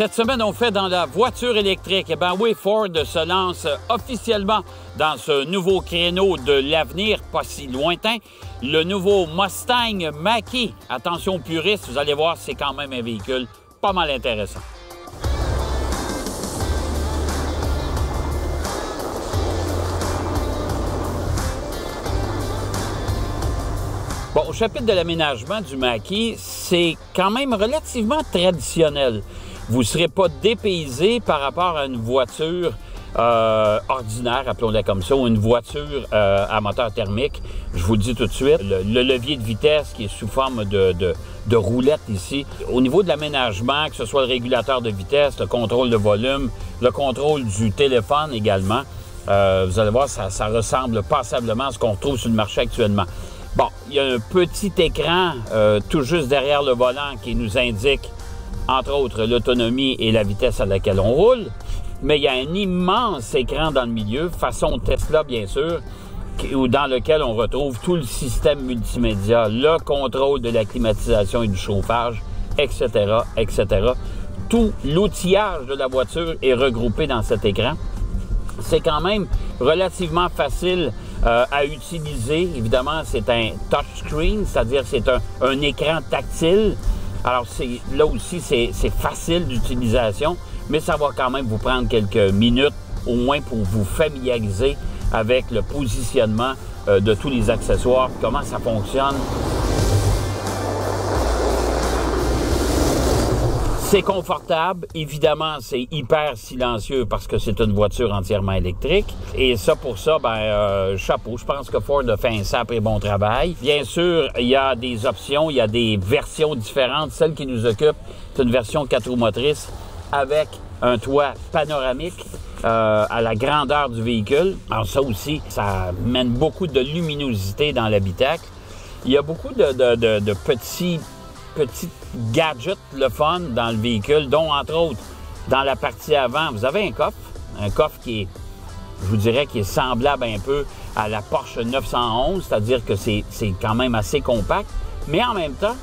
Cette semaine, on fait dans la voiture électrique. Eh bien oui, Ford se lance officiellement dans ce nouveau créneau de l'avenir, pas si lointain. Le nouveau Mustang Mach-E. Attention puristes, vous allez voir, c'est quand même un véhicule pas mal intéressant. Bon, au chapitre de l'aménagement du Mach-E, c'est quand même relativement traditionnel. Vous ne serez pas dépaysé par rapport à une voiture ordinaire, appelons-la comme ça, ou une voiture à moteur thermique. Je vous le dis tout de suite, le levier de vitesse qui est sous forme de roulette ici. Au niveau de l'aménagement, que ce soit le régulateur de vitesse, le contrôle de volume, le contrôle du téléphone également, vous allez voir, ça ressemble passablement à ce qu'on retrouve sur le marché actuellement. Bon, il y a un petit écran tout juste derrière le volant qui nous indique, entre autres, l'autonomie et la vitesse à laquelle on roule. Mais il y a un immense écran dans le milieu, façon Tesla, bien sûr, dans lequel on retrouve tout le système multimédia, le contrôle de la climatisation et du chauffage, etc., etc. Tout l'outillage de la voiture est regroupé dans cet écran. C'est quand même relativement facile à utiliser. Évidemment, c'est un touchscreen, c'est-à-dire c'est un écran tactile. Alors, là aussi, c'est facile d'utilisation, mais ça va quand même vous prendre quelques minutes, au moins pour vous familiariser avec le positionnement de tous les accessoires, comment ça fonctionne. C'est confortable. Évidemment, c'est hyper silencieux parce que c'est une voiture entièrement électrique. Et ça, pour ça, chapeau. Je pense que Ford a fait un sacré bon travail. Bien sûr, il y a des options, il y a des versions différentes. Celle qui nous occupe, c'est une version 4 roues motrices avec un toit panoramique à la grandeur du véhicule. Alors ça aussi, ça mène beaucoup de luminosité dans l'habitacle. Il y a beaucoup de petits gadgets, le fun dans le véhicule, dont, entre autres, dans la partie avant, vous avez un coffre qui est, je vous dirais, qui est semblable un peu à la Porsche 911, c'est-à-dire que c'est quand même assez compact, mais en même temps,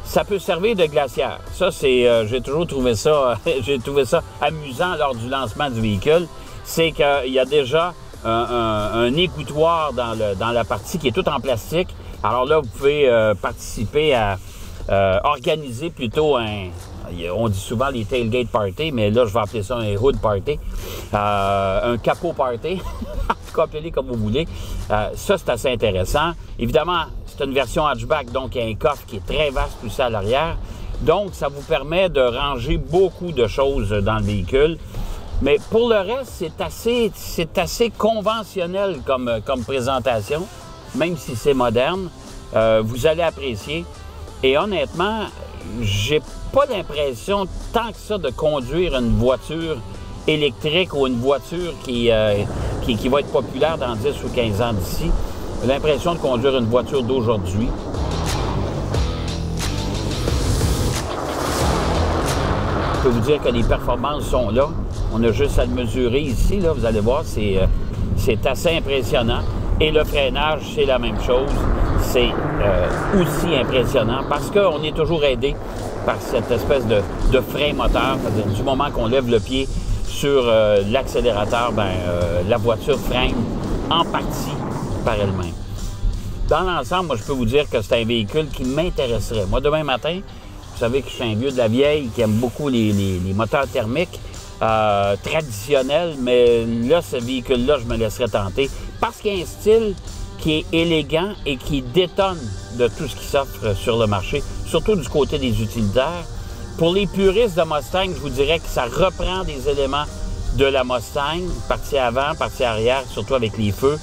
ça peut servir de glacière. Ça, j'ai toujours trouvé ça, amusant lors du lancement du véhicule, c'est qu'il y a déjà un égouttoir dans la partie qui est tout en plastique. Alors là, vous pouvez participer à organiser plutôt on dit souvent les tailgate party, mais là, je vais appeler ça un hood party, un capot party, en tout cas, appelez-les comme vous voulez. Ça, c'est assez intéressant. Évidemment, c'est une version hatchback, donc il y a un coffre qui est très vaste poussé à l'arrière. Donc, ça vous permet de ranger beaucoup de choses dans le véhicule. Mais pour le reste, c'est assez conventionnel comme présentation, même si c'est moderne. Vous allez apprécier. Et honnêtement, j'ai pas l'impression tant que ça de conduire une voiture électrique ou une voiture qui va être populaire dans 10 ou 15 ans d'ici. J'ai l'impression de conduire une voiture d'aujourd'hui. Je peux vous dire que les performances sont là. On a juste à le mesurer ici, là, vous allez voir, c'est assez impressionnant. Et le freinage, c'est la même chose. C'est aussi impressionnant parce qu'on est toujours aidé par cette espèce de frein moteur. C'est-à-dire, du moment qu'on lève le pied sur l'accélérateur, la voiture freine en partie par elle-même. Dans l'ensemble, moi, je peux vous dire que c'est un véhicule qui m'intéresserait. Moi, demain matin, vous savez que je suis un vieux de la vieille qui aime beaucoup les moteurs thermiques traditionnels, mais là, ce véhicule-là, je me laisserais tenter parce qu'il y a un style qui est élégant et qui détonne de tout ce qui s'offre sur le marché, surtout du côté des utilitaires. Pour les puristes de Mustang, je vous dirais que ça reprend des éléments de la Mustang, partie avant, partie arrière, surtout avec les feux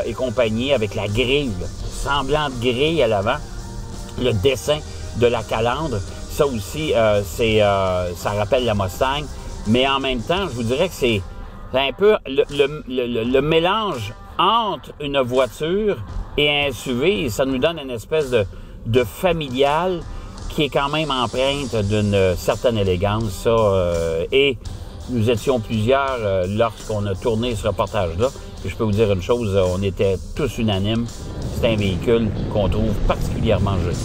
et compagnie, avec la grille, semblant de grille à l'avant, le dessin de la calandre. Ça aussi, ça rappelle la Mustang, mais en même temps, je vous dirais que c'est un peu le mélange entre une voiture et un SUV, et ça nous donne une espèce de familial qui est quand même empreinte d'une certaine élégance. Et nous étions plusieurs lorsqu'on a tourné ce reportage-là. Et je peux vous dire une chose, on était tous unanimes. C'est un véhicule qu'on trouve particulièrement joli.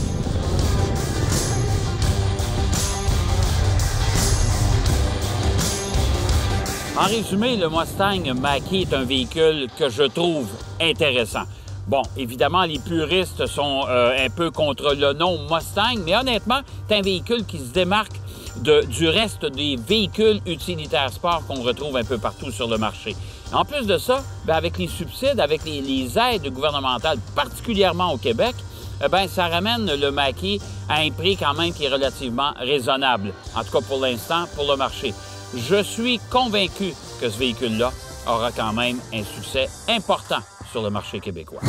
En résumé, le Mustang Mach-E est un véhicule que je trouve intéressant. Bon, évidemment, les puristes sont un peu contre le nom Mustang, mais honnêtement, c'est un véhicule qui se démarque du reste des véhicules utilitaires sport qu'on retrouve un peu partout sur le marché. En plus de ça, bien, avec les subsides, avec les aides gouvernementales, particulièrement au Québec, bien, ça ramène le Mach-E à un prix quand même qui est relativement raisonnable, en tout cas pour l'instant, pour le marché. Je suis convaincu que ce véhicule-là aura quand même un succès important sur le marché québécois.